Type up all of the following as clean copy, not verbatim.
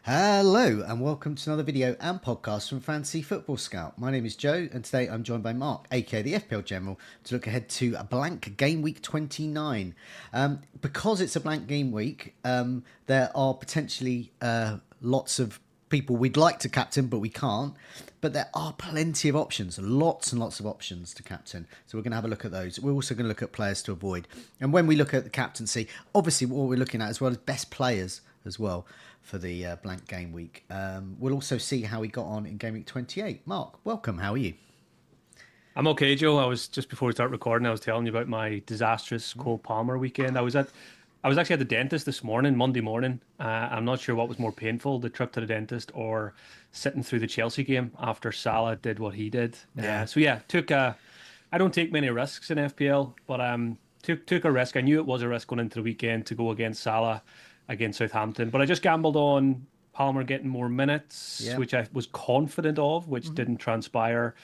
Hello and welcome to another video and podcast from Fantasy Football Scout. My name is Joe and today I'm joined by Mark, aka the FPL General, to look ahead to a blank game week 29. Because it's a blank game week, there are potentially lots of people we'd like to captain but we can't, but there are plenty of options, lots and lots of options to captain, so we're going to have a look at those. We're also going to look at players to avoid, and when we look at the captaincy, obviously what we're looking at as well as best players as well for the blank game week. We'll also see how he got on in game week 28. Mark, welcome. How are you? I'm okay, Joe. I was just before we start recording, I was telling you about my disastrous Cole Palmer weekend. I was actually at the dentist this morning, Monday morning. I'm not sure what was more painful, the trip to the dentist or sitting through the Chelsea game after Salah did what he did. Yeah. I don't take many risks in FPL, but took a risk. I knew it was a risk going into the weekend to go against Salah against Southampton, but I just gambled on Palmer getting more minutes, which I was confident of, which didn't transpire.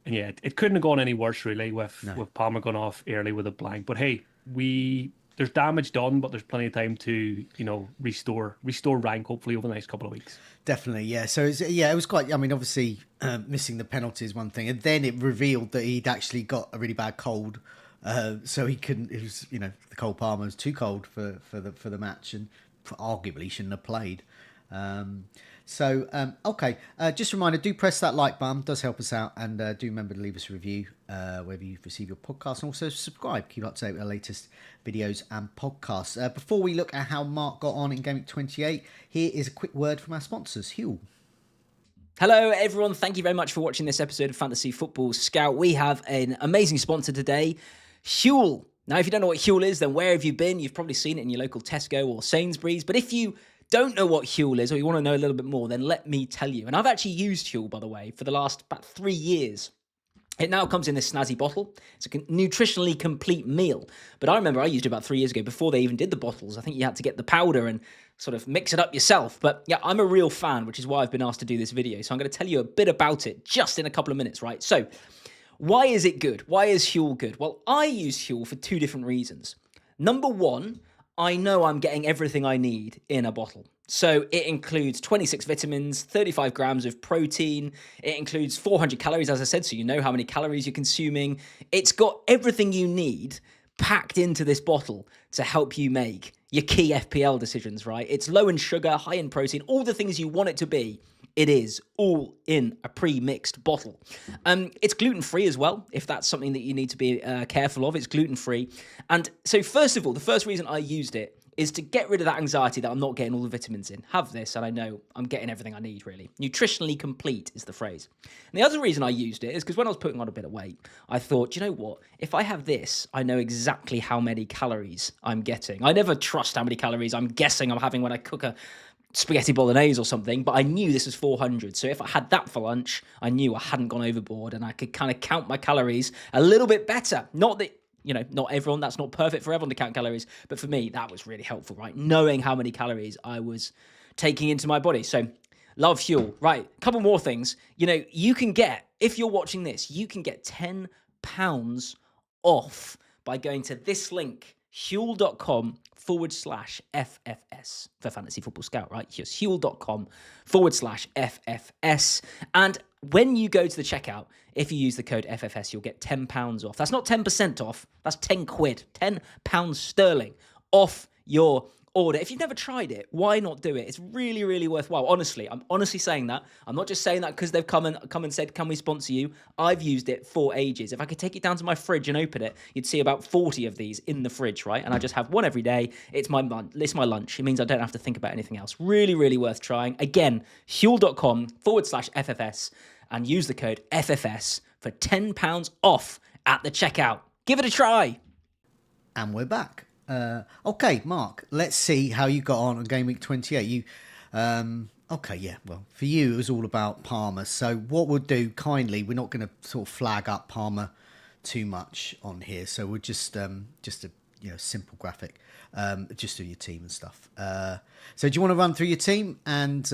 And yeah, it couldn't have gone any worse really with Palmer going off early with a blank. But hey, there's damage done, but there's plenty of time to restore rank hopefully over the next couple of weeks. Definitely, yeah. So it was quite. I mean, obviously, missing the penalty is one thing, and then it revealed that he'd actually got a really bad cold, so he couldn't. It was the Cole Palmer was too cold for the match, and arguably shouldn't have played. Okay. Just a reminder, do press that like button, does help us out, and do remember to leave us a review wherever you receive your podcast, and also subscribe, keep up to date with our latest videos and podcasts. Before we look at how Mark got on in Game Week 28, here is a quick word from our sponsors. Huel. Hello everyone, thank you very much for watching this episode of Fantasy Football Scout. We have an amazing sponsor today, Huel. Now, if you don't know what Huel is, then where have you been? You've probably seen it in your local Tesco or Sainsbury's, but if you don't know what Huel is, or you want to know a little bit more, then let me tell you. And I've actually used Huel, by the way, for the last about 3 years. It now comes in this snazzy bottle. It's a nutritionally complete meal. But I remember I used it about 3 years ago before they even did the bottles. I think you had to get the powder and sort of mix it up yourself. But yeah, I'm a real fan, which is why I've been asked to do this video. So I'm going to tell you a bit about it just in a couple of minutes, right? So why is it good? Why is Huel good? Well, I use Huel for 2 different reasons. Number one, I know I'm getting everything I need in a bottle. So it includes 26 vitamins, 35 grams of protein. It includes 400 calories, as I said, so you know how many calories you're consuming. It's got everything you need packed into this bottle to help you make your key FPL decisions, right? It's low in sugar, high in protein, all the things you want it to be. It is all in a pre-mixed bottle. It's gluten-free as well, if that's something that you need to be careful of. It's gluten-free. And so first of all, the first reason I used it is to get rid of that anxiety that I'm not getting all the vitamins in. Have this, and I know I'm getting everything I need, really. Nutritionally complete is the phrase. And the other reason I used it is because when I was putting on a bit of weight, I thought, you know what? If I have this, I know exactly how many calories I'm getting. I never trust how many calories I'm guessing I'm having when I cook a spaghetti bolognese or something, but I knew this was 400. So if I had that for lunch, I knew I hadn't gone overboard and I could kind of count my calories a little bit better. Not that, not everyone, that's not perfect for everyone to count calories, but for me, that was really helpful, right? Knowing how many calories I was taking into my body. So love Huel. Right, a couple more things. You can get, if you're watching this, you can get £10 off by going to this link, huel.com/FFS for Fantasy Football Scout, right? Just huel.com/FFS. And when you go to the checkout, if you use the code FFS, you'll get £10 off. That's not 10% off. That's 10 quid, £10 sterling off your order. If you've never tried it, why not do it? It's really, really worthwhile. Honestly, I'm honestly saying that. I'm not just saying that because they've come and said, can we sponsor you? I've used it for ages. If I could take it down to my fridge and open it, you'd see about 40 of these in the fridge, right? And I just have one every day. It's my lunch. It means I don't have to think about anything else. Really, really worth trying. Again, huel.com/FFS and use the code FFS for £10 off at the checkout. Give it a try. And we're back. Okay, Mark, let's see how you got on Game Week 28. For you, it was all about Palmer. So what we'll do, kindly, we're not going to sort of flag up Palmer too much on here. So we'll just a simple graphic, just do your team and stuff. So do you want to run through your team and,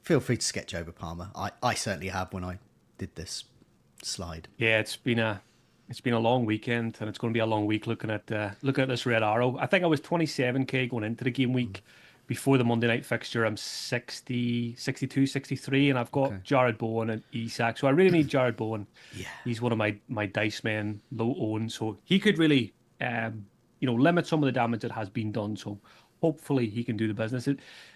feel free to sketch over Palmer. I certainly have when I did this slide. Yeah, it's been a long weekend, and it's going to be a long week looking at this red arrow. I think I was 27k going into the game week before the Monday night fixture, I'm 60, 62, 63, and I've got Jared Bowen and Isak. So I really need Jared Bowen. Yeah. He's one of my dice men, low own. So he could really, limit some of the damage that has been done. So hopefully he can do the business.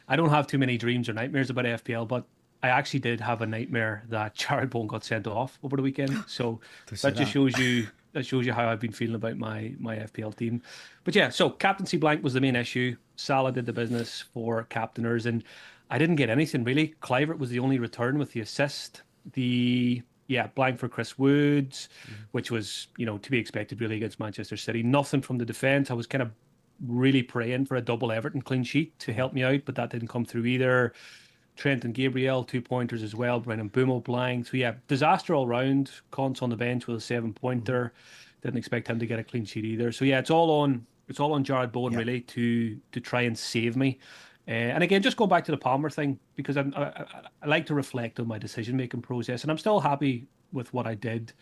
I don't have too many dreams or nightmares about FPL, but I actually did have a nightmare that Jared Bowen got sent off over the weekend. So that just shows you how I've been feeling about my FPL team. But yeah, so captaincy blank was the main issue. Salah did the business for captainers, and I didn't get anything really. Clivert was the only return with the assist. Blank for Chris Woods, which was, to be expected really against Manchester City. Nothing from the defence. I was kind of really praying for a double Everton clean sheet to help me out, but that didn't come through either. Trent and Gabriel, 2-pointers as well. Brennan Bumo blank. So yeah, disaster all round. Conte on the bench with a 7-pointer. Didn't expect him to get a clean sheet either. So yeah, it's all on Jared Bowen really to try and save me. And again, just going back to the Palmer thing, because I like to reflect on my decision making process, and I'm still happy with what I did.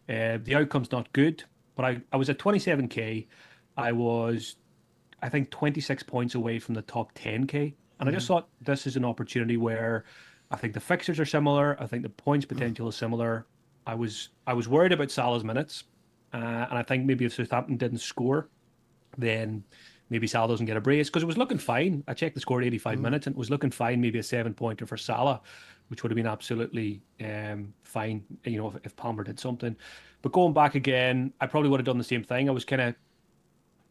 The outcome's not good, but I was at 27k. I was, I think, 26 points away from the top 10k. And I just thought this is an opportunity where I think the fixtures are similar. I think the points potential is similar. I was worried about Salah's minutes, and I think maybe if Southampton didn't score, then maybe Salah doesn't get a brace, because it was looking fine. I checked the score at 85 minutes, and it was looking fine. Maybe a 7-pointer for Salah, which would have been absolutely fine, if Palmer did something. But going back again, I probably would have done the same thing. I was kind of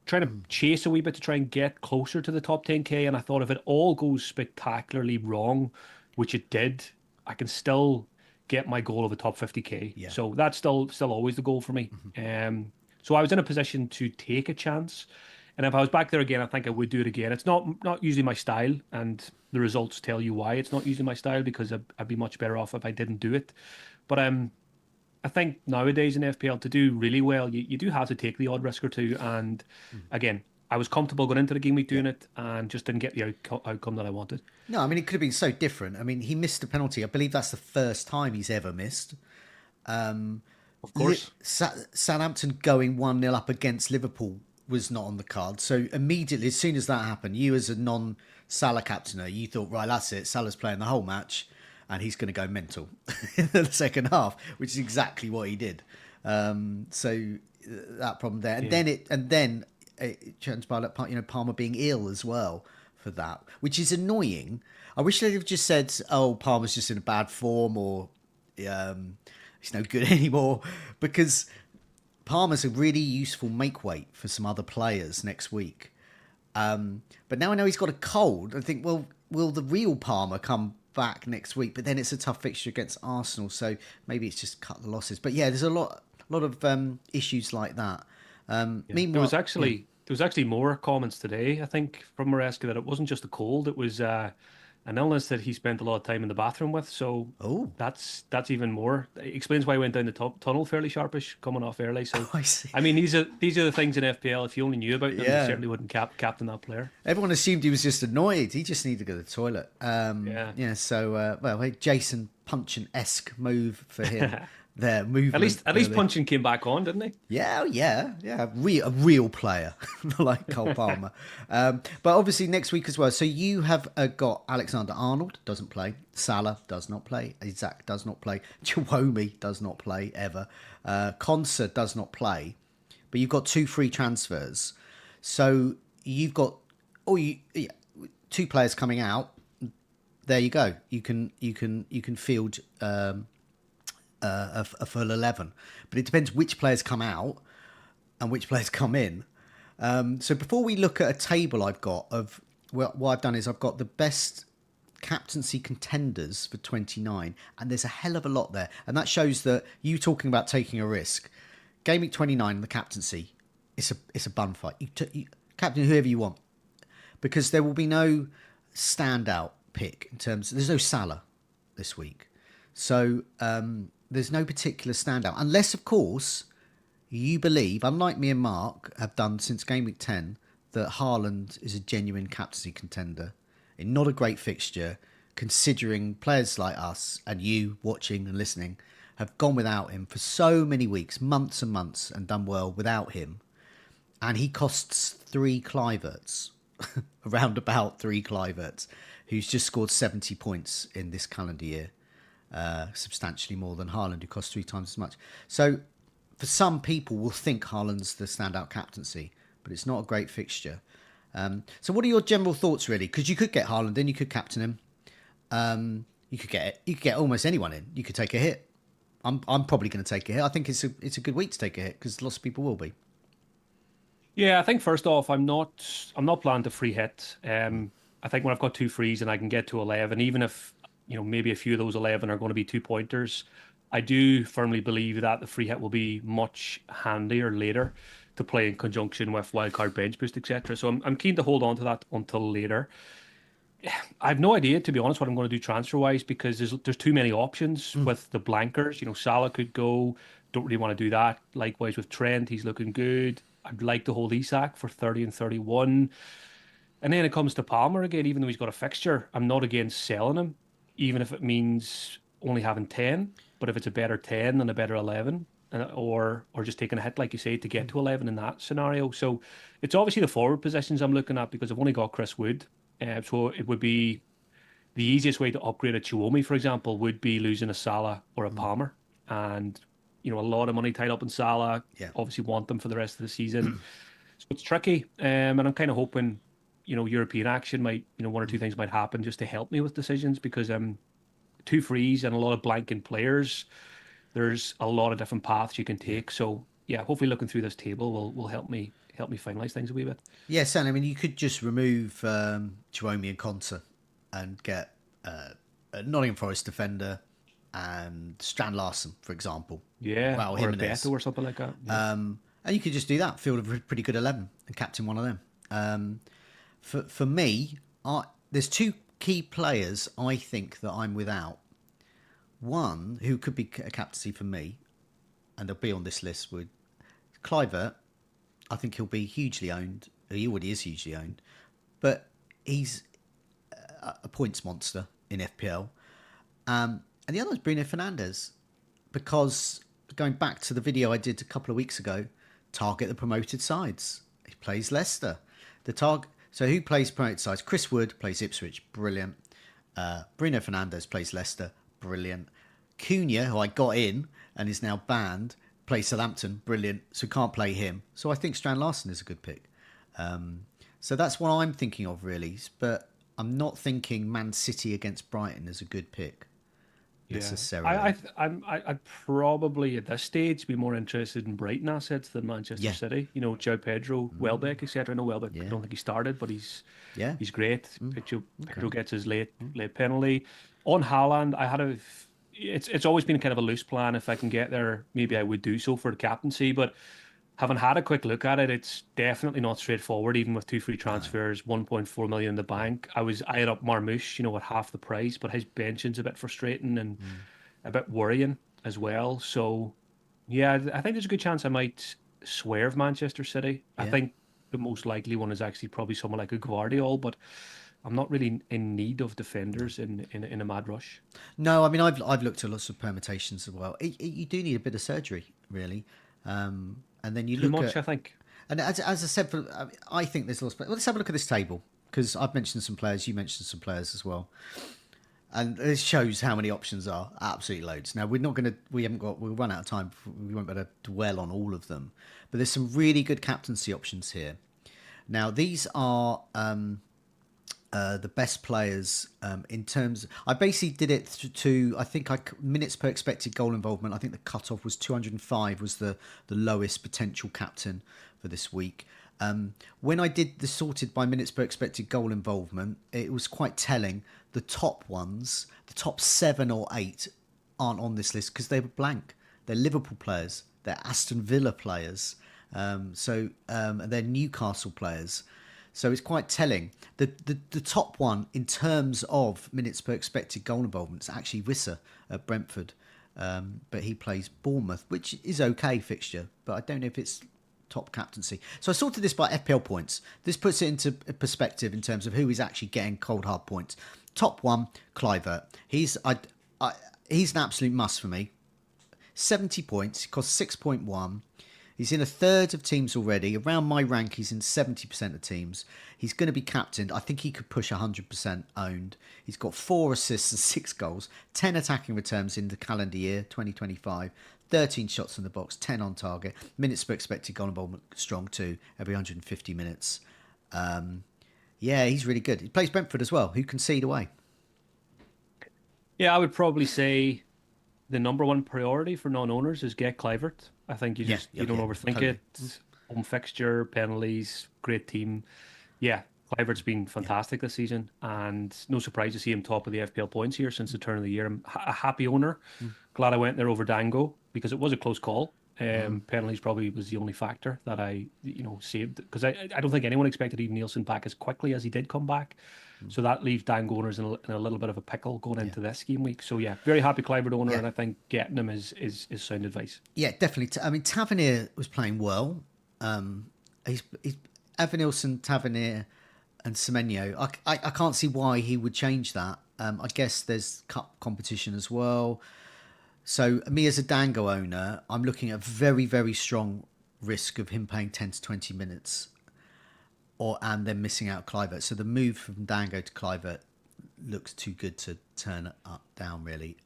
trying to chase a wee bit to try and get closer to the top 10k, and I thought if it all goes spectacularly wrong, which it did, I can still get my goal of a top 50k. Yeah. So that's still always the goal for me. So I was in a position to take a chance, and if I was back there again, I think I would do it again. It's not usually my style, and the results tell you why it's not usually my style, because I'd be much better off if I didn't do it. But I think nowadays in FPL, to do really well, you do have to take the odd risk or two. And again, I was comfortable going into the game week doing it, and just didn't get the outcome that I wanted. No, I mean, it could have been so different. I mean, he missed a penalty. I believe that's the first time he's ever missed. Of course. Southampton going 1-0 up against Liverpool was not on the card. So immediately, as soon as that happened, you as a non-Salah captainer, you thought, right, that's it. Salah's playing the whole match, and he's going to go mental in the second half, which is exactly what he did. So that problem there, and then it transpired, Palmer being ill as well for that, which is annoying. I wish they'd have just said, "Oh, Palmer's just in a bad form," or he's no good anymore, because Palmer's a really useful make weight for some other players next week. But now I know he's got a cold. I think, well, will the real Palmer come back next week? But then it's a tough fixture against Arsenal, so maybe it's just cut the losses. But yeah, there's a lot of issues like that. Meanwhile, there was actually more comments today, I think, from Maresca, that it wasn't just a cold; it was an illness that he spent a lot of time in the bathroom with. So that's even more. It explains why he went down the tunnel fairly sharpish, coming off early. So I see. I mean, these are the things in FPL. If you only knew about them, you certainly wouldn't captain that player. Everyone assumed he was just annoyed. He just needed to go to the toilet. So well, Jason Punchin-esque move for him. Their movement. At least Punchin came back on, didn't he? Yeah. A real player, not like Cole Palmer. But obviously next week as well. So you have got Alexander-Arnold, doesn't play. Salah does not play. Isaac does not play. Chiwomi does not play ever. Konsa does not play. But you've got 2 free transfers. So you've got two players coming out. There you go. You can field a full 11, but it depends which players come out and which players come in. So before we look at a table I've got of what I've done is I've got the best captaincy contenders for 29, and there's a hell of a lot there, and that shows that you talking about taking a risk. Game week 29, the captaincy, it's a bun fight. You captain whoever you want, because there will be no standout pick in terms. There's no Salah this week, so there's no particular standout, unless, of course, you believe, unlike me and Mark have done since Game Week 10, that Haaland is a genuine captaincy contender in not a great fixture, considering players like us and you watching and listening have gone without him for so many weeks, months and months, and done well without him. And he costs 3 Cliverts. around about 3 Cliverts, who's just scored 70 points in this calendar year, substantially more than Haaland, who costs 3 times as much. So for some people will think Haaland's the standout captaincy, but it's not a great fixture. So what are your general thoughts, really? Because you could get Haaland in, you could captain him. You could get almost anyone in. You could take a hit. I'm probably going to take a hit. I think it's a good week to take a hit because lots of people will be. Yeah, I think first off, I'm not planning to free hit. I think when I've got 2 frees and I can get to 11, even if maybe a few of those 11 are going to be 2-pointers, I do firmly believe that the free hit will be much handier later to play in conjunction with wildcard bench boost, etc. So I'm keen to hold on to that until later. I have no idea, to be honest, what I'm going to do transfer wise because there's too many options with the blankers. Salah could go. Don't really want to do that. Likewise with Trent, he's looking good. I'd like to hold Isak for 30 and 31. And then it comes to Palmer again, even though he's got a fixture, I'm not against selling him, even if it means only having 10. But if it's a better 10 than a better 11, or just taking a hit, like you say, to get to 11 in that scenario. So it's obviously the forward positions I'm looking at because I've only got Chris Wood. So it would be the easiest way to upgrade a Chiwomi, for example, would be losing a Salah or a Palmer. And, a lot of money tied up in Salah. Yeah. Obviously want them for the rest of the season. So it's tricky. And I'm kind of hoping, European action might, 1 or 2 things might happen just to help me with decisions because 2 frees and a lot of blanking players. There's a lot of different paths you can take. So yeah, hopefully looking through this table will help me finalize things a wee bit. Yeah, certainly. I mean, you could just remove Chiwomi and Konsa and get a Nottingham Forest defender and Strand Larson, for example. Yeah, Wow, or a Beto or something like that. Yeah. And you could just do that, field a pretty good 11 and captain one of them. For me, there's 2 key players I think that I'm without. One who could be a captaincy for me, and they'll be on this list, would Clivert. I think he'll be hugely owned. He already is hugely owned, but he's a points monster in FPL. And the other is Bruno Fernandes, because going back to the video I did a couple of weeks ago, target the promoted sides. He plays Leicester. So who plays promoted sides? Chris Wood plays Ipswich, brilliant. Bruno Fernandes plays Leicester, brilliant. Cunha, who I got in and is now banned, plays Southampton, brilliant. So can't play him. So I think Strand Larson is a good pick. So that's what I'm thinking of, really. But I'm not thinking Man City against Brighton is a good pick necessarily. I'd probably at this stage be more interested in Brighton assets than Manchester City. Joe Pedro, Welbeck, etc. I know Welbeck. I don't think he started, but he's great. Pedro gets his late penalty. On Haaland, it's always been kind of a loose plan. If I can get there, maybe I would do so for the captaincy. But having had a quick look at it, it's definitely not straightforward. Even with 2 free transfers, 1.4 million in the bank. I had up Marmoush, at half the price, but his benching's a bit frustrating and a bit worrying as well. So yeah, I think there's a good chance I might swerve Manchester City. I think the most likely one is actually probably someone like a Guardiola, but I'm not really in need of defenders in a mad rush. No, I mean I've looked at lots of permutations as well. You do need a bit of surgery, really, and then you Too look much, at. I think. And as I said, I think there's lots. Well, let's have a look at this table because I've mentioned some players. You mentioned some players as well, and this shows how many options are. Absolutely loads. Now we'll run out of time. We won't be able to dwell on all of them, but there's some really good captaincy options here. Now these are. The best players in terms. I basically did it to I think minutes per expected goal involvement. I think the cutoff was 205 was the lowest potential captain for this week. When I did the sorted by minutes per expected goal involvement, it was quite telling. The top ones, the top 7 or 8, aren't on this list because they were blank. They're Liverpool players. They're Aston Villa players. They're Newcastle players. So it's quite telling. The top one in terms of minutes per expected goal involvement is actually Wissa at Brentford. But he plays Bournemouth, which is okay fixture, but I don't know if it's top captaincy. So I sorted this by FPL points. This puts it into perspective in terms of who is actually getting cold hard points. Top one, Clivert. He's an absolute must for me. 70 points. He costs 6.1. He's in a third of teams already. Around my rank, he's in 70% of teams. He's going to be captained. I think he could push 100% owned. He's got 4 assists and 6 goals, 10 attacking returns in the calendar year 2025, 13 shots in the box, 10 on target. Minutes per expected goal involvement strong too, every 150 minutes. Yeah, he's really good. He plays Brentford as well, who concede away. Yeah, I would probably say the number one priority for non-owners is get Clivert. I think you don't overthink totally. it. Home fixture, penalties, great team. Yeah, Clivert's been fantastic this season, and no surprise to see him top of the FPL points here since the turn of the year. I'm a happy owner. Glad I went there over Dango because it was a close call. Penalties probably was the only factor that I, saved because I don't think anyone expected even Nielsen back as quickly as he did come back. So that leaves Dango owners in a little bit of a pickle going into this game week. So yeah, very happy Clivert owner, and I think getting him is sound advice. Yeah, definitely. I mean, Tavernier was playing well. He's Evanilson, Tavernier, and Semenyo. I can't see why he would change that. I guess there's cup competition as well. So me as a Dango owner, I'm looking at very, very strong risk of him playing 10 to 20 minutes and then missing out Clivert. So the move from Dango to Clivert looks too good to turn down, really.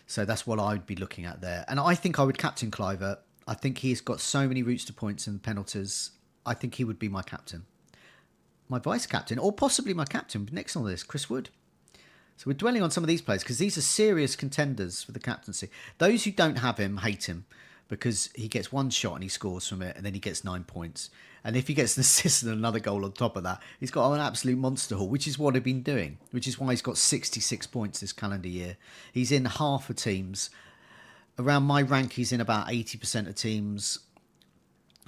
So that's what I'd be looking at there. And I think I would captain Clivert. I think he's got so many routes to points and penalties. I think he would be my captain. My vice captain, or possibly my captain, next on this, Chris Wood. So we're dwelling on some of these players because these are serious contenders for the captaincy. Those who don't have him hate him because he gets one shot and he scores from it and then he gets 9 points. And if he gets an assist and another goal on top of that, he's got an absolute monster haul, which is what I've been doing, which is why he's got 66 points this calendar year. He's in half of teams. Around my rank, he's in about 80% of teams.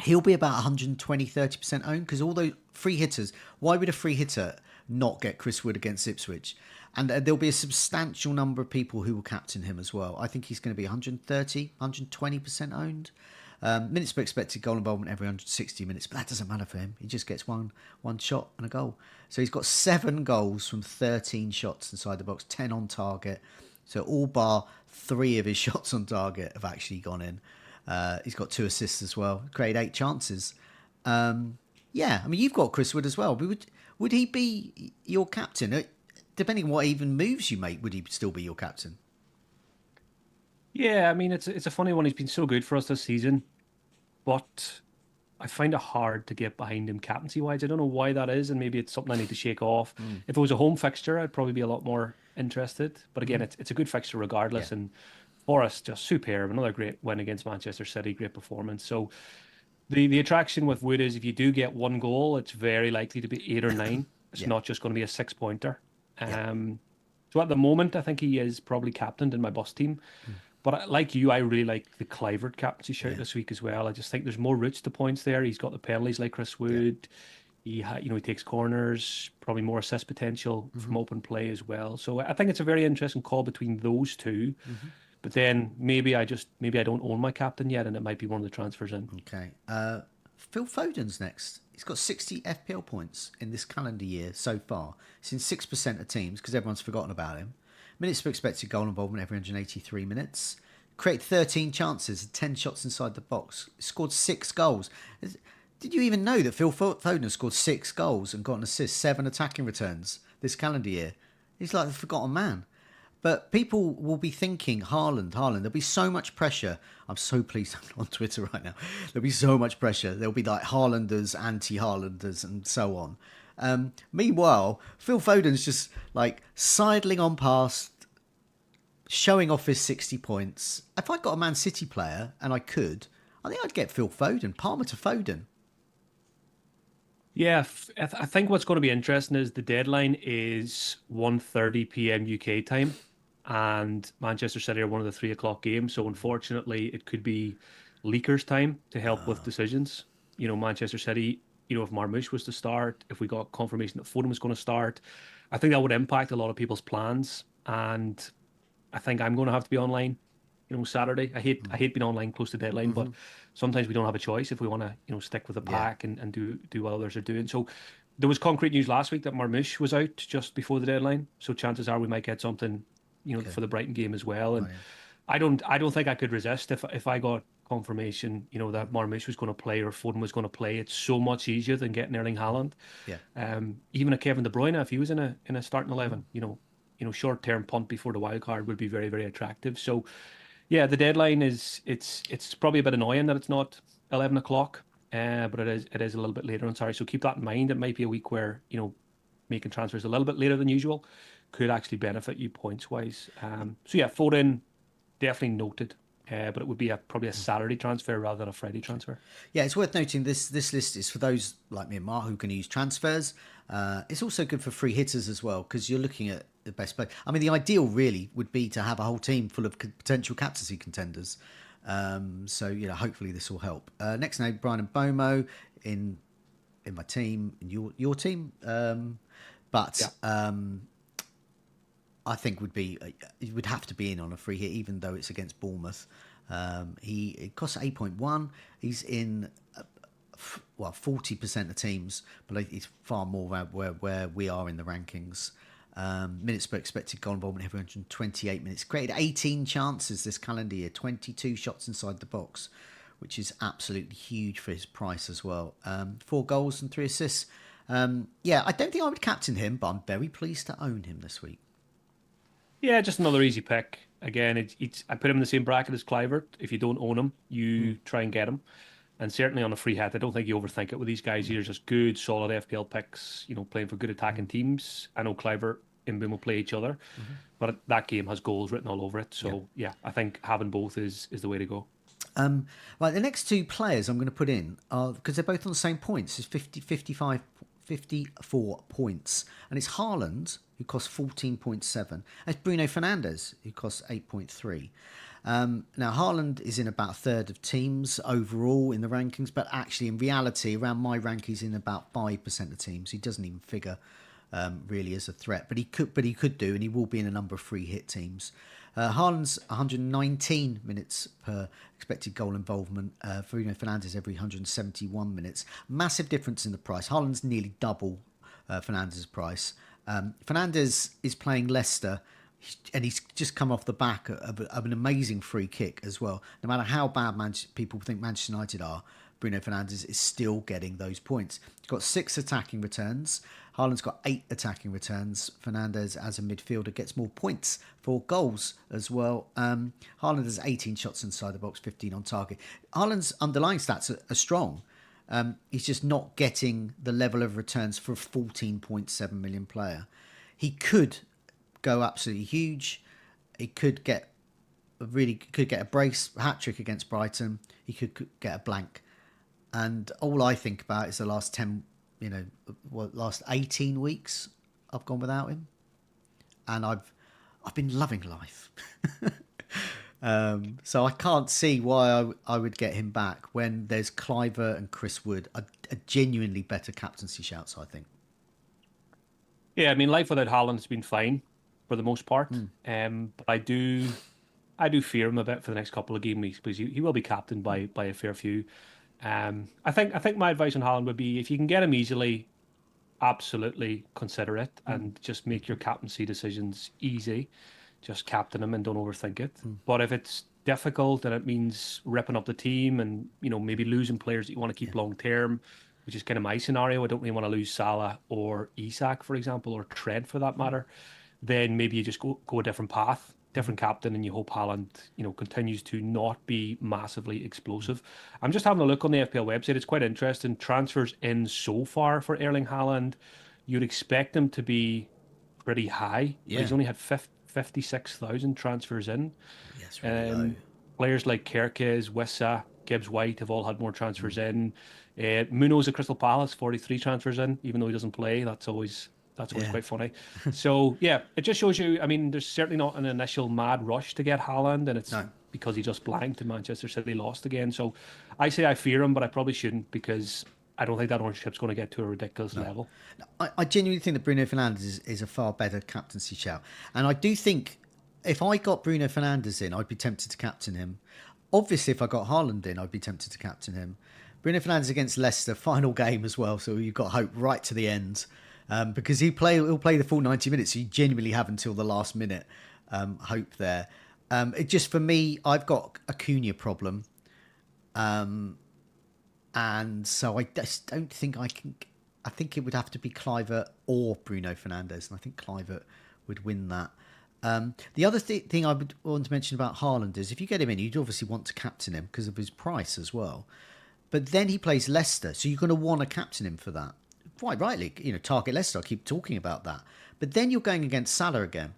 He'll be about 120, 30% owned because all those free hitters, why would a free hitter not get Chris Wood against Ipswich? And there'll be a substantial number of people who will captain him as well. I think he's going to be 130, 120% owned. Minutes per expected goal involvement every 160 minutes, but that doesn't matter for him. He just gets one shot and a goal. So he's got 7 goals from 13 shots inside the box, 10 on target. So all bar 3 of his shots on target have actually gone in. He's got 2 assists as well. Created 8 chances. Yeah, I mean, you've got Chris Wood as well. But would he be your captain? Depending on what even moves you make, would he still be your captain? Yeah, I mean, it's a funny one. He's been so good for us this season, but I find it hard to get behind him captaincy-wise. I don't know why that is, and maybe it's something I need to shake off. If it was a home fixture, I'd probably be a lot more interested. But again, it's a good fixture regardless, and Forest just superb. Another great win against Manchester City, great performance. So the attraction with Wood is if you do get 1 goal, it's very likely to be 8 or 9. It's not just going to be a 6-pointer. So at the moment, I think he is probably captained in my bus team. But like you, I really like the Clivert captaincy shout this week as well. I just think there's more routes to points there. He's got the penalties like Chris Wood. He takes corners, probably more assist potential from open play as well. So I think it's a very interesting call between those two. But then maybe I don't own my captain yet, and it might be one of the transfers in. Okay. Phil Foden's next. He's got 60 FPL points in this calendar year so far. He's in 6% of teams because everyone's forgotten about him. Minutes per expected goal involvement every 183 minutes. Created 13 chances, 10 shots inside the box. Scored 6 goals. Did you even know that Phil Foden scored 6 goals and got an assist, 7 attacking returns this calendar year? He's like the forgotten man. But people will be thinking, Haaland. There'll be so much pressure. I'm so pleased I'm on Twitter right now. There'll be so much pressure. There'll be like Haalanders, anti-Haalanders, and so on. Meanwhile, Phil Foden's just like sidling on past, showing off his 60 points. If I got a Man City player, and I think I'd get Phil Foden, Palmer to Foden. Yeah, I think what's going to be interesting is the deadline is 1:30 p.m. UK time, and Manchester City are one of the 3 o'clock games. So unfortunately, it could be leakers' time to help with decisions. Manchester City, if Marmoush was to start, if we got confirmation that Foden was going to start, I think that would impact a lot of people's plans. And I think I'm going to have to be online, Saturday. I hate being online close to deadline, but sometimes we don't have a choice if we want to, stick with the pack and do what others are doing. So there was concrete news last week that Marmoush was out just before the deadline. So chances are we might get something, for the Brighton game as well. And I don't think I could resist if I got confirmation, that Marmoush was going to play or Foden was going to play, it's so much easier than getting Erling Haaland. Yeah. Even a Kevin De Bruyne, if he was in a starting 11, short-term punt before the wild card would be very, very attractive. So, yeah, the deadline it's probably a bit annoying that it's not 11 o'clock, but it is a little bit later. I'm sorry, so keep that in mind. It might be a week where making transfers a little bit later than usual could actually benefit you points wise. So yeah, Foden definitely noted. But it would be probably a Saturday transfer rather than a Friday transfer. Yeah, it's worth noting this list is for those like me and Mark who can use transfers. It's also good for free hitters as well because you're looking at the best play. I mean, the ideal really would be to have a whole team full of potential captaincy contenders. So hopefully this will help. Next name, Brian and Bomo in my team, in your team. I think it would have to be in on a free hit, even though it's against Bournemouth. It costs 8.1. He's in 40% of teams, but it's far more where we are in the rankings. Minutes per expected goal involvement every 128 minutes. Created 18 chances this calendar year, 22 shots inside the box, which is absolutely huge for his price as well. 4 goals and 3 assists. I don't think I would captain him, but I'm very pleased to own him this week. Yeah, just another easy pick. Again, I put him in the same bracket as Kluivert. If you don't own him, you try and get him. And certainly on a free hit, I don't think you overthink it with these guys. These are just good, solid FPL picks, playing for good attacking teams. I know Kluivert and Boom will play each other, but that game has goals written all over it. So, yeah I think having both is the way to go. Right, the next 2 players I'm going to put in are, because they're both on the same points, is 54 points. And it's Haaland, who costs 14.7. And it's Bruno Fernandes, who costs 8.3. Now, Haaland is in about a third of teams overall in the rankings, but actually, in reality, around my rank, he's in about 5% of teams. He doesn't even figure really as a threat, but he could do, and he will be in a number of free hit teams. Haaland's 119 minutes per expected goal involvement. Bruno Fernandes every 171 minutes. Massive difference in the price. Haaland's nearly double Fernandes' price. Fernandes is playing Leicester, and he's just come off the back of an amazing free kick as well. No matter how bad people think Manchester United are, Bruno Fernandes is still getting those points. He's got 6 attacking returns. Haaland's got 8 attacking returns. Fernandes, as a midfielder, gets more points for goals as well. Haaland has 18 shots inside the box, 15 on target. Haaland's underlying stats are strong. He's just not getting the level of returns for a 14.7 million player. He could go absolutely huge. He could get a brace hat trick against Brighton. He could get a blank. And all I think about is the last last 18 weeks I've gone without him, and I've been loving life. So I can't see why I would get him back when there's Kluivert and Chris Wood are genuinely better captaincy shouts, I think. Yeah, I mean, life without Haaland has been fine for the most part. But I do fear him a bit for the next couple of game weeks because he will be captained by a fair few. I think my advice on Haaland would be if you can get him easily, absolutely consider it and just make your captaincy decisions easy. Just captain him and don't overthink it. But if it's difficult and it means ripping up the team and maybe losing players that you want to keep long term, which is kind of my scenario. I don't really want to lose Salah or Isak, for example, or Trent for that matter. Then maybe you just go a different path, different captain, and you hope Haaland, continues to not be massively explosive. I'm just having a look on the FPL website. It's quite interesting. Transfers in so far for Erling Haaland, you'd expect him to be pretty high. Yeah. He's only had 56,000 transfers in. Yes, really low. Players like Kerkez, Wissa, Gibbs White have all had more transfers in. Munoz at Crystal Palace, 43 transfers in, even though he doesn't play. That's always quite funny. So, yeah, it just shows you, I mean, there's certainly not an initial mad rush to get Haaland, and it's because he just blanked and Manchester City lost again. So I say I fear him, but I probably shouldn't because I don't think that ownership's going to get to a ridiculous level. I genuinely think that Bruno Fernandes is a far better captaincy shout. And I do think if I got Bruno Fernandes in, I'd be tempted to captain him. Obviously, if I got Haaland in, I'd be tempted to captain him. Bruno Fernandes against Leicester, final game as well, so you've got hope right to the end. Because he'll play the full 90 minutes, so you genuinely have until the last minute hope there. It just, for me, I've got a Cunha problem. And so I just don't think I can. I think it would have to be Kluivert or Bruno Fernandes, and I think Kluivert would win that. The other thing I would want to mention about Haaland is if you get him in, you'd obviously want to captain him because of his price as well. But then he plays Leicester, so you're going to want to captain him for that. Quite rightly, target Leicester. I keep talking about that. But then you're going against Salah again,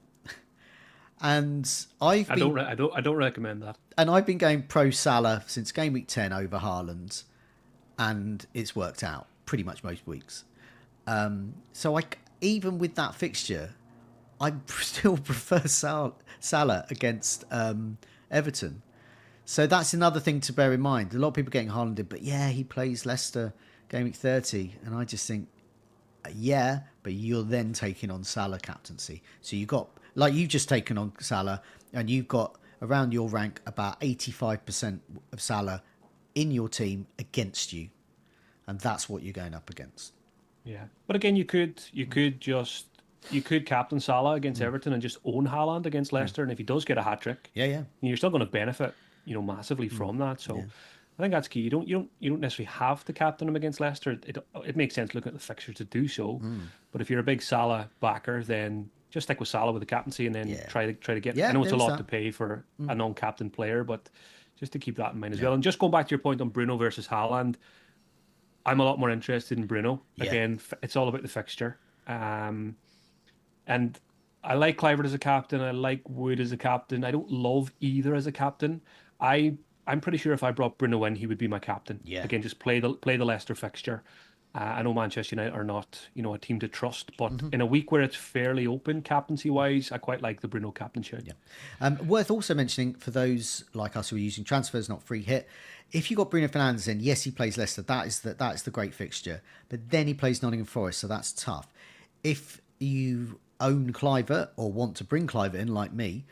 and I don't recommend that. And I've been going pro Salah since game week 10 over Haaland, and it's worked out pretty much most weeks. So even with that fixture, I still prefer Salah against Everton. So that's another thing to bear in mind. A lot of people getting Haaland in, but yeah, he plays Leicester game week 30, and I just think, yeah, but you're then taking on Salah captaincy. So you've got, like you've just taken on Salah, and you've got around your rank about 85% of Salah in your team against you, and that's what you're going up against. Yeah, but again, you could captain Salah against Everton and just own Haaland against Leicester, and if he does get a hat trick, you're still going to benefit, massively from that. So I think that's key. You don't necessarily have to captain him against Leicester. It makes sense looking at the fixture to do so, but if you're a big Salah backer, then just stick with Salah with the captaincy, and then try to get. I know it's a lot to pay for a non-captain player, but just to keep that in mind as well. And just going back to your point on Bruno versus Haaland, I'm a lot more interested in Bruno. Again, it's all about the fixture. And I like Kluivert as a captain. I like Wood as a captain. I don't love either as a captain. I'm pretty sure if I brought Bruno in, he would be my captain. Yeah. Again, just play the Leicester fixture. I know Manchester United are not, a team to trust, but in a week where it's fairly open captaincy-wise, I quite like the Bruno captainship. Yeah. Worth also mentioning for those like us who are using transfers, not free hit, if you got Bruno Fernandes in, yes, he plays Leicester. That is the great fixture. But then he plays Nottingham Forest, so that's tough. If you own Kluivert or want to bring Kluivert in, like me,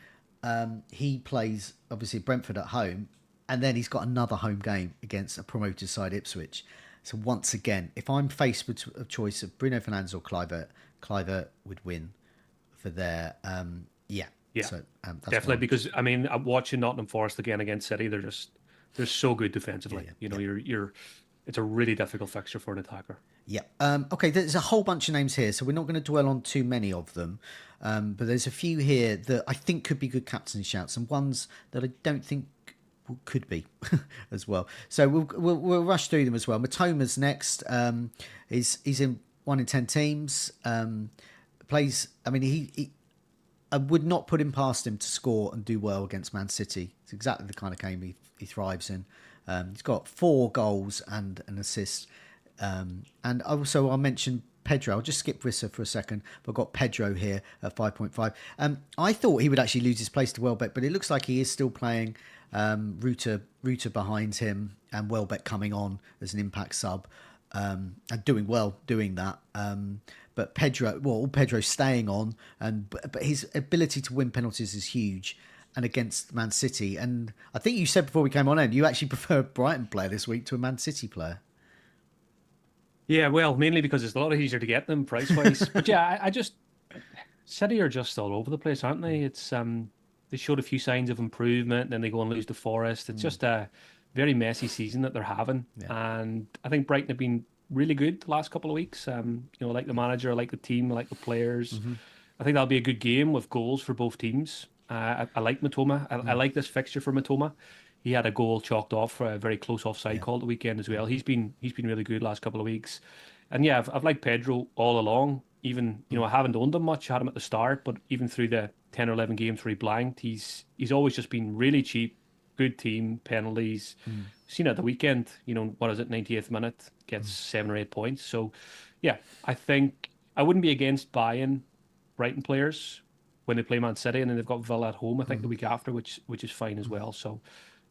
he plays obviously Brentford at home, and then he's got another home game against a promoted side, Ipswich. So once again, if I'm faced with a choice of Bruno Fernandes or Kluivert would win for their So that's definitely, because I'm watching Nottingham Forest again against City. They're so good defensively. It's a really difficult fixture for an attacker. Yeah. Okay, there's a whole bunch of names here, so we're not going to dwell on too many of them. But there's a few here that I think could be good captaincy shouts, and ones that I don't think could be as well. So we'll rush through them as well. Matoma's next. He's in 1 in 10 teams. Plays. He I would not put him past him to score and do well against Man City. It's exactly the kind of game he thrives in. He's got 4 goals and an assist. And also I'll mention Pedro. I'll just skip Rissa for a second. But I've got Pedro here at 5.5. I thought he would actually lose his place to Welbeck, but it looks like he is still playing. Ruta behind him, and Welbeck coming on as an impact sub, and doing well doing that. But Pedro's staying on, but his ability to win penalties is huge, and against Man City. And I think you said before we came on in, you actually prefer a Brighton player this week to a Man City player. Yeah, well, mainly because it's a lot easier to get them price-wise. But yeah, I just... City are just all over the place, aren't they? It's they showed a few signs of improvement, then they go and lose to Forest. It's just a very messy season that they're having. Yeah. And I think Brighton have been really good the last couple of weeks. I like the manager, I like the team, I like the players. I think that'll be a good game with goals for both teams. I like Mitoma. I like this fixture for Mitoma. He had a goal chalked off for a very close offside call at the weekend as well. He's been really good last couple of weeks. And yeah, I've liked Pedro all along. Even, I haven't owned him much. I had him at the start, but even through the 10 or 11 games where he blanked, he's always just been really cheap, good team, penalties. Seen it at the weekend, 98th minute, gets 7 or 8 points. So, yeah, I think I wouldn't be against buying Brighton players when they play Man City, and then they've got Villa at home, I think, the week after, which is fine as well. So,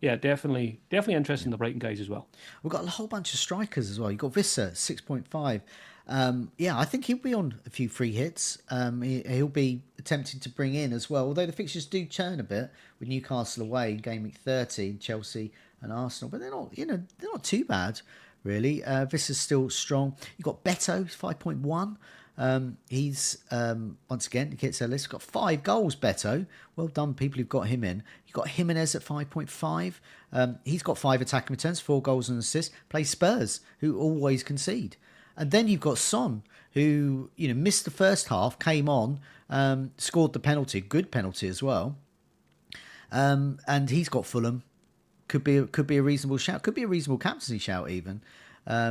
yeah, definitely interested in the Brighton guys as well. We've got a whole bunch of strikers as well. You've got Visser, 6.5. I think he'll be on a few free hits. He'll be attempting to bring in as well, although the fixtures do churn a bit with Newcastle away in game week 30, Chelsea and Arsenal, but they're not too bad really. Visser's still strong. You've got Beto, 5.1. He's once again, he gets their list. Got 5 goals, Beto. Well done, people who've got him in. You've got Jimenez at 5.5. He's got 5 attacking returns, 4 goals and assists. Plays Spurs, who always concede. And then you've got Son, who missed the first half, came on, scored the penalty, good penalty as well. And he's got Fulham. Could be a reasonable shout. Could be a reasonable captaincy shout even.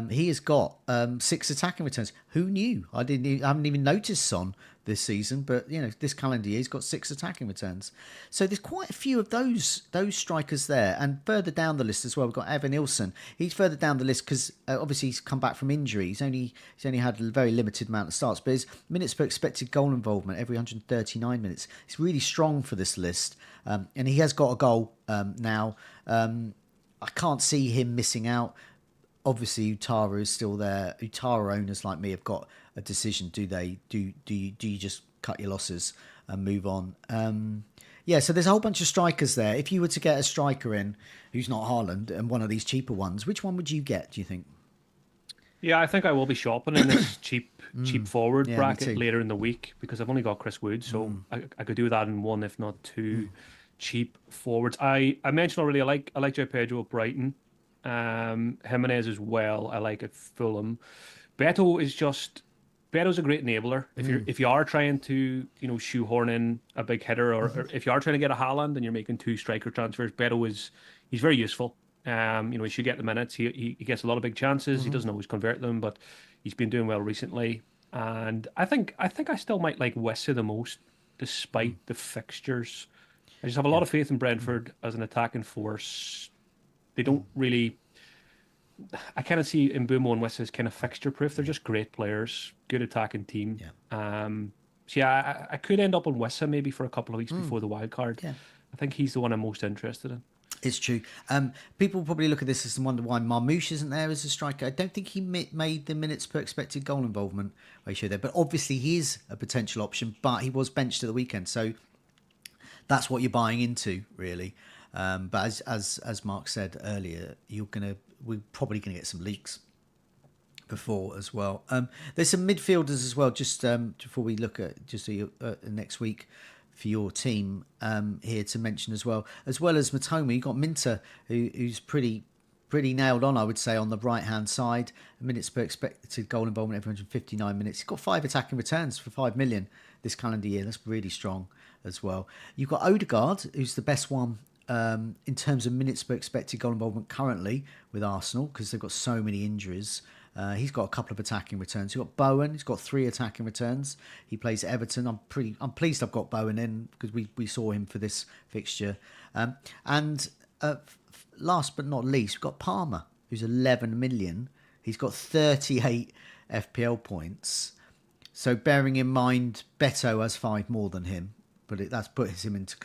He has got 6 attacking returns. Who knew? I haven't even noticed Son this season, but this calendar year he's got 6 attacking returns. So there's quite a few of those strikers there. And further down the list as well, we've got Evan Nilsson. He's further down the list because obviously he's come back from injury. He's only had a very limited amount of starts, but his minutes per expected goal involvement every 139 minutes. It's really strong for this list, and he has got a goal now. I can't see him missing out. Obviously, Utara is still there. Utara owners like me have got a decision. Do you just cut your losses and move on? So there's a whole bunch of strikers there. If you were to get a striker in who's not Haaland and one of these cheaper ones, which one would you get, do you think? Yeah, I think I will be shopping in this cheap forward bracket too. later in the week because I've only got Chris Wood, so I could do that in one, if not two cheap forwards. I mentioned already I like Joe Pedro at Brighton. Jimenez as well. I like at Fulham. Beto's a great enabler. If you are trying to shoehorn in a big hitter, or if you are trying to get a Haaland and you're making 2 striker transfers, he's very useful. He should get the minutes. He gets a lot of big chances. He doesn't always convert them, but he's been doing well recently. And I think I still might like Wissa the most, despite the fixtures. I just have a lot of faith in Brentford as an attacking force. They don't really. I kind of see Mbeumo and Wissa as kind of fixture proof. They're just great players, good attacking team. I could end up on Wissa maybe for a couple of weeks before the wild card. Yeah. I think he's the one I'm most interested in. It's true. People will probably look at this and wonder why Marmoush isn't there as a striker. I don't think he made the minutes per expected goal involvement ratio there, but obviously he is a potential option. But he was benched at the weekend, so that's what you're buying into, really. But as Mark said earlier, we're probably gonna get some leaks before as well. There's some midfielders as well. Just before we look at next week for your team here to mention as well as Matoma. You got Minter, who's pretty nailed on, I would say, on the right hand side. Minutes per expected goal involvement every 159 minutes. He's got 5 attacking returns for 5 million this calendar year. That's really strong as well. You've got Odegaard, who's the best one in terms of minutes per expected goal involvement currently with Arsenal, because they've got so many injuries. He's got a couple of attacking returns. You've got Bowen. He's got 3 attacking returns. He plays at Everton. I'm pleased I've got Bowen in because we saw him for this fixture. And last but not least, we've got Palmer, who's 11 million. He's got 38 FPL points. So bearing in mind, Beto has 5 more than him, but that's puts him into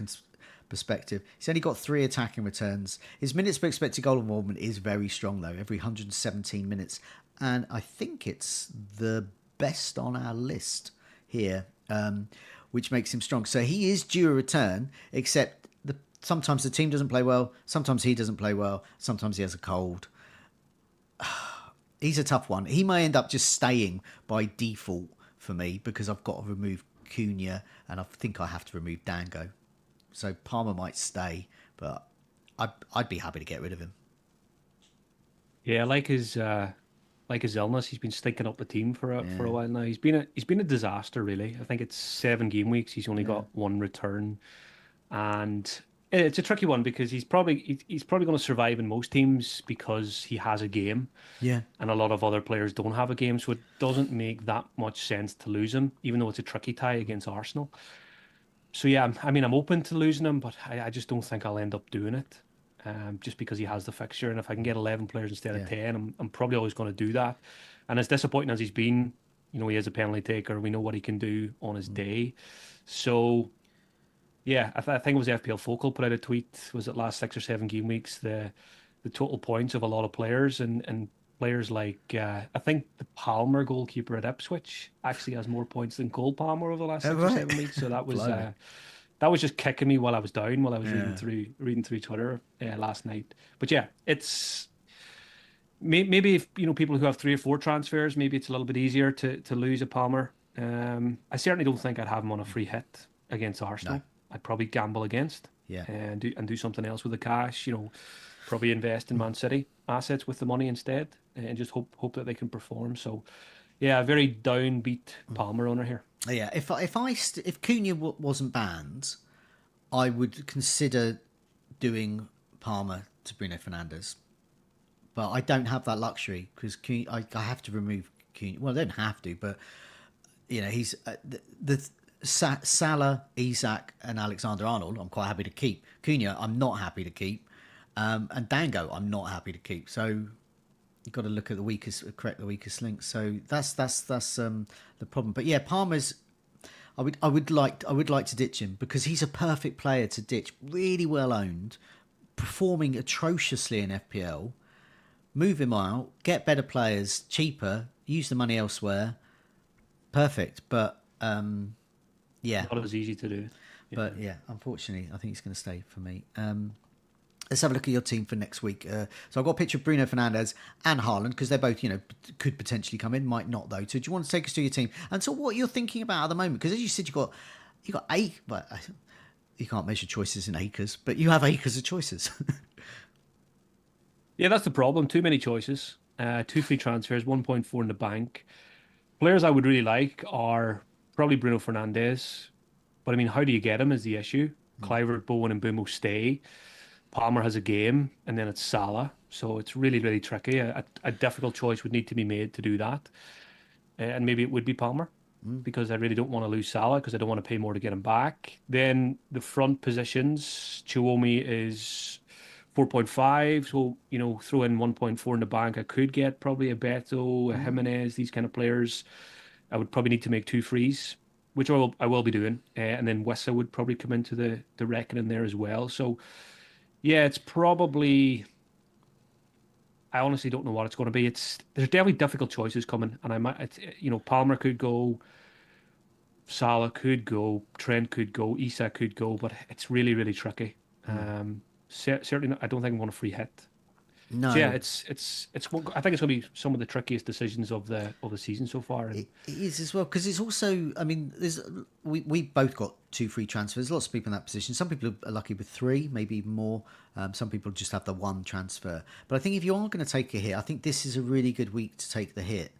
perspective. He's only got 3 attacking returns. His minutes per expected goal involvement is very strong, though, every 117 minutes. And I think it's the best on our list here, which makes him strong. So he is due a return, except sometimes the team doesn't play well, sometimes he doesn't play well, sometimes he has a cold. He's a tough one. He may end up just staying by default for me because I've got to remove Cunha and I think I have to remove Dango. So Palmer might stay, but I'd be happy to get rid of him. Yeah, like his illness, he's been stinking up the team for a while now. He's been a disaster, really. I think it's 7 game weeks. He's only got 1 return, and it's a tricky one because he's probably going to survive in most teams because he has a game. Yeah, and a lot of other players don't have a game, so it doesn't make that much sense to lose him, even though it's a tricky tie against Arsenal. So yeah, I mean, I'm open to losing him, but I just don't think I'll end up doing it, just because he has the fixture. And if I can get 11 players instead of 10, I'm probably always going to do that. And as disappointing as he's been, he is a penalty taker. We know what he can do on his day. So yeah, I think it was FPL Focal put out a tweet. Was it last 6 or 7 game weeks? The total points of a lot of players and players like I think the Palmer goalkeeper at Ipswich actually has more points than Cole Palmer over the last 6 or 7 weeks. So that was just kicking me while I was down, while I was reading through Twitter last night. But yeah, it's maybe if people who have 3 or 4 transfers, maybe it's a little bit easier to lose a Palmer I certainly don't think I'd have him on a free hit against Arsenal. No. I'd probably gamble against, Yeah. and do something else with the cash. Probably invest in Man City assets with the money instead, and just hope that they can perform. So, yeah, a very downbeat Palmer owner here. Yeah, if Cunha wasn't banned, I would consider doing Palmer to Bruno Fernandes, but I don't have that luxury because I have to remove Cunha. Well, I don't have to, but he's Salah, Isak, and Alexander-Arnold. I'm quite happy to keep. Cunha, I'm not happy to keep, and Dango, I'm not happy to keep. So you've got to look at correct the weakest link. So that's the problem. But yeah, Palmer's. I would like to ditch him because he's a perfect player to ditch. Really well owned, performing atrociously in FPL. Move him out, get better players, cheaper, use the money elsewhere. Perfect, but yeah, Not as easy to do. but yeah, unfortunately, I think he's going to stay for me. Let's have a look at your team for next week. So I've got a picture of Bruno Fernandes and Haaland because they're both, could potentially come in, might not though. So do you want to take us through your team and so what you're thinking about at the moment? Because as you said, you got eight. Well, you can't measure choices in acres, but you have acres of choices. Yeah, that's the problem. Too many choices. 2 free transfers, 1.4 in the bank. Players I would really like are probably Bruno Fernandes. But I mean, how do you get him is the issue. Clivert, Bowen, and Bumo stay. Palmer has a game, and then it's Salah. So it's really, really tricky. A difficult choice would need to be made to do that. And maybe it would be Palmer because I really don't want to lose Salah because I don't want to pay more to get him back. Then the front positions, Chiwomi is 4.5. So, throw in 1.4 in the bank. I could get probably a Beto, a Jimenez, these kind of players. I would probably need to make 2 frees, which I will be doing. And then Wissa would probably come into the reckoning there as well. So, yeah, it's probably. I honestly don't know what it's going to be. There's definitely difficult choices coming, and I might, Palmer could go, Salah could go, Trent could go, Isak could go, but it's really, really tricky. Certainly, I don't think I'm going to free hit. No, So yeah, it's. I think it's going to be some of the trickiest decisions of the season so far. it is as well because it's also. I mean, we both got 2 free transfers. Lots of people in that position. Some people are lucky with 3, maybe even more. Some people just have the 1 transfer. But I think if you are going to take a hit, I think this is a really good week to take the hit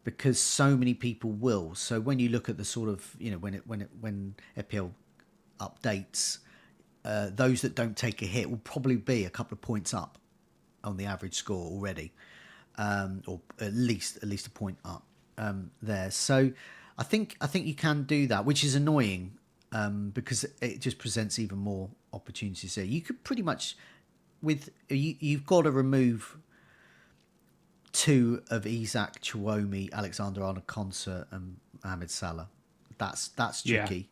because so many people will. So when you look at the sort of when FPL updates, those that don't take a hit will probably be a couple of points up on the average score already, or at least a point up there. So I think you can do that, which is annoying because it just presents even more opportunities there. You could pretty much you've got to remove 2 of Isak, Chiwomi, Alexander-Arnold, Concert, and Mohamed Salah. That's tricky,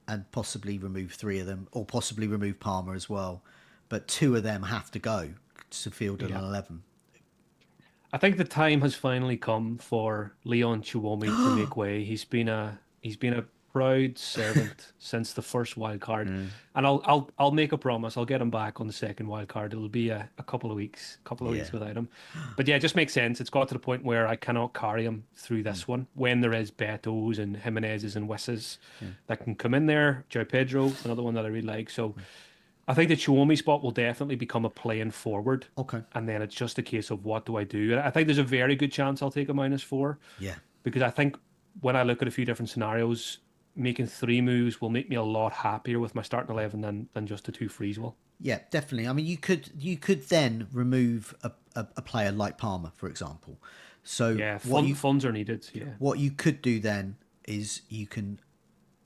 and possibly remove 3 of them, or possibly remove Palmer as well. But 2 of them have to go to field an 11. I think the time has finally come for Leon Chiwomi to make way. He's been a proud servant since the first wild card, and I'll make a promise. I'll get him back on the second wild card. It'll be a couple of weeks without him. But yeah, it just makes sense. It's got to the point where I cannot carry him through this one when there is Betos and Jimenez's and Wissas that can come in there. Joe Pedro, another one that I really like. So. I think the Chiwomi spot will definitely become a playing forward. Okay. And then it's just a case of what do I do? I think there's a very good chance I'll take a -4. Yeah. Because I think when I look at a few different scenarios, making 3 moves will make me a lot happier with my starting 11 than just the 2 frees will. Yeah, definitely. I mean, you could then remove a player like Palmer, for example. So yeah, funds are needed. Yeah. What you could do then is you can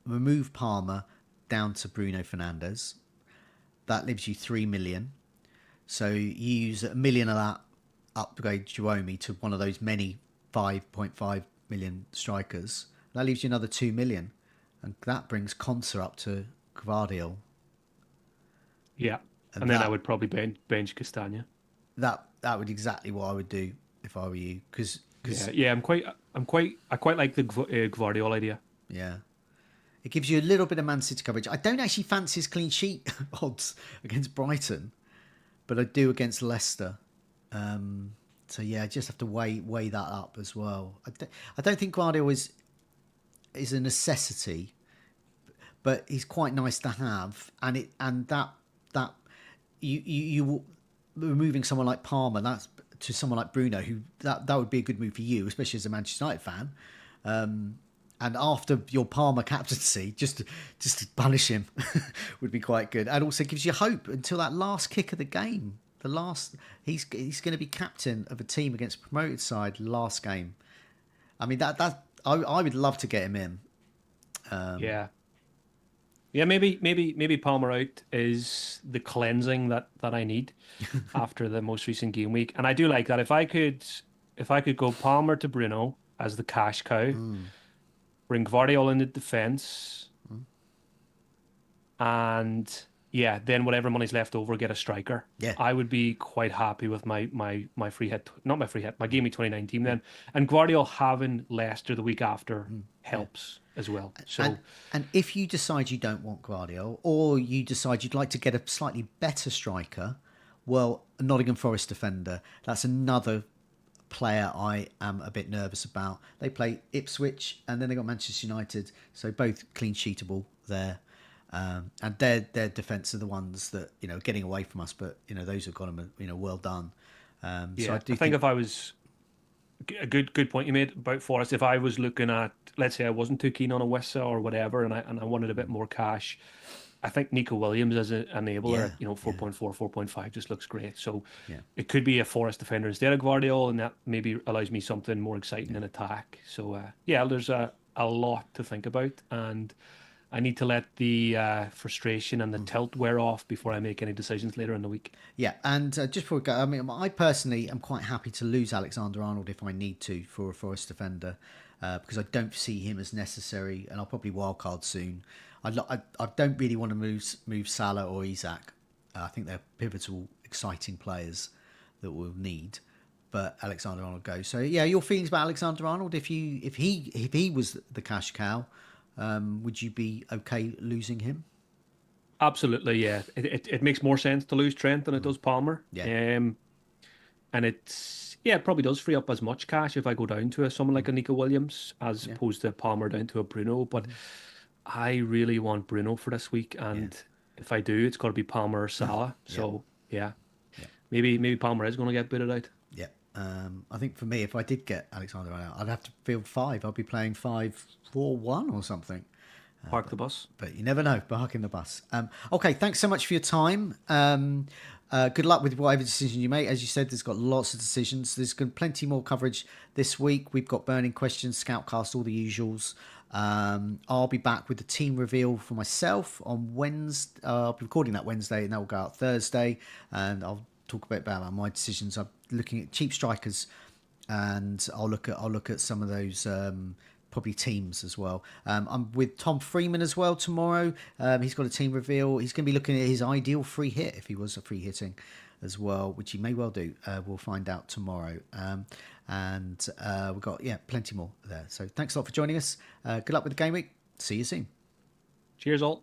remove Palmer down to Bruno Fernandes. That leaves you 3 million. So you use 1 million of that, upgrade Chiwomi to one of those many 5.5 million strikers. That leaves you another 2 million. And that brings Conser up to Gvardiol. Yeah. And then I would probably bench Castagna. That would exactly what I would do if I were you. Cause, I quite like the Gvardiol idea. Yeah. It gives you a little bit of Man City coverage. I don't actually fancy his clean sheet odds against Brighton, but I do against Leicester. So yeah, I just have to weigh that up as well. I don't think Guardiola is. is a necessity, but he's quite nice to have, and that you removing someone like Palmer, that's to someone like Bruno, who that would be a good move for you, especially as a Manchester United fan. And after your Palmer captaincy, just to punish him would be quite good, and also gives you hope until that last kick of the game. He's going to be captain of a team against a promoted side last game. I mean I would love to get him in. Maybe Palmer out is the cleansing that I need after the most recent game week, and I do like that. If I could go Palmer to Bruno as the cash cow, bring Gvardiol in the defense, and then whatever money's left over, get a striker. Yeah, I would be quite happy with my free hit, not my free hit, my Game Week 2019 team then. And Gvardiol having Leicester the week after helps as well. So, and if you decide you don't want Gvardiol, or you decide you'd like to get a slightly better striker, well, a Nottingham Forest defender, that's another player I am a bit nervous about. They play Ipswich and then they got Manchester United, so both clean sheetable there. And their defence are the ones that getting away from us, but those have got them well done. So I think if I was a good point you made about Forest, if I was looking at, let's say I wasn't too keen on a Wissa or whatever, and I wanted a bit more cash, I think Nico Williams as an enabler, 4.4, 4.5 just looks great. So it could be a Forest defender instead of Gvardiol, and that maybe allows me something more exciting in attack. So there's a lot to think about, and I need to let the frustration and the tilt wear off before I make any decisions later in the week. Yeah, and just before we go, I mean, I personally am quite happy to lose Alexander-Arnold if I need to for a Forest defender, because I don't see him as necessary, and I'll probably wildcard soon. I don't really want to move Salah or Isak. I think they're pivotal, exciting players that we'll need. But Alexander-Arnold goes. So yeah, your feelings about Alexander-Arnold? If he was the cash cow, would you be okay losing him? Absolutely, yeah. It makes more sense to lose Trent than it does Palmer. Yeah. And it probably does free up as much cash if I go down to someone like a Nico Williams as opposed to Palmer down to a Bruno. But I really want Bruno for this week, and if I do, it's got to be Palmer or Salah. So maybe Palmer is going to get booted out. Yeah. I think for me, if I did get Alexander out, I'd have to field 5. I'd be playing 5-4-1 or something. Park the bus. But you never know. Parking the bus. Okay, thanks so much for your time. Good luck with whatever decision you make. As you said, there's got lots of decisions. There's plenty more coverage this week. We've got burning questions, Scoutcast, all the usuals. I'll be back with the team reveal for myself on Wednesday. I'll be recording that Wednesday, and that will go out Thursday. And I'll talk a bit about my decisions. I'm looking at cheap strikers, and I'll look at some of those probably teams as well. I'm with Tom Freeman as well tomorrow. He's got a team reveal. He's going to be looking at his ideal free hit if he was a free hitting as well, which he may well do. We'll find out tomorrow. And we've got plenty more there. So thanks a lot for joining us. Good luck with the game week. See you soon. Cheers all.